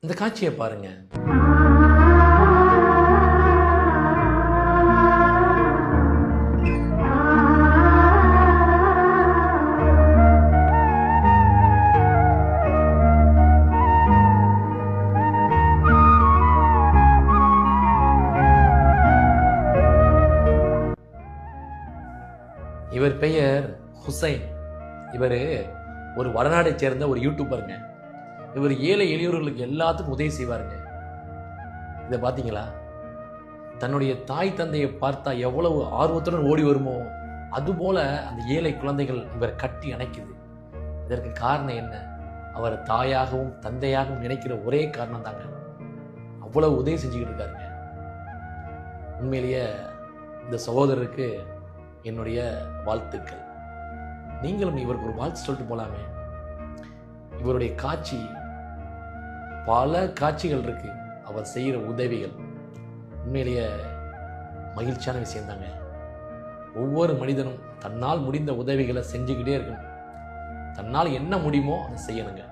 இந்த காட்சியை பாருங்க. இவர் பெயர் ஹுசைன். இவர் ஒரு வடநாடை சேர்ந்த ஒரு யூடியூபருங்க. இவர் ஏழை எளியோர்களுக்கு எல்லாத்துக்கும் உதவி செய்வாருங்க. இதை பார்த்தீங்களா? தன்னுடைய தாய் தந்தையை பார்த்தா எவ்வளவு ஆர்வத்துடன் ஓடி வருமோ அதுபோல அந்த ஏழை குழந்தைகள் இவர் கட்டி அணைக்குது. இதற்கு காரணம் என்ன? அவர் தாயாகவும் தந்தையாகவும் நினைக்கிற ஒரே காரணம் தாங்க. அவ்வளவு உதவி செஞ்சுக்கிட்டு இருக்காருங்க. உண்மையிலேயே இந்த சகோதரருக்கு என்னுடைய வாழ்த்துக்கள். நீங்களும் இவருக்கு ஒரு வாழ்த்து சொல்லிட்டு போலாமே. இவருடைய காட்சி, பல காட்சிகள் இருக்கு. அவர் செய்கிற உதவிகள் உண்மையிலேயே மகிழ்ச்சியான விஷயம் தாங்க. ஒவ்வொரு மனிதனும் தன்னால் முடிந்த உதவிகளை செஞ்சுக்கிட்டே இருக்கணும். தன்னால் என்ன முடியுமோ அதை செய்யணுங்க.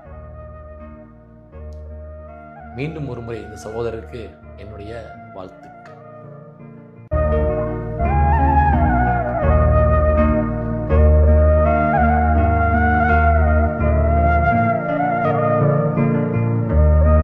மீண்டும் ஒரு முறை இந்த சகோதரருக்கு என்னுடைய வாழ்த்துக்கள்.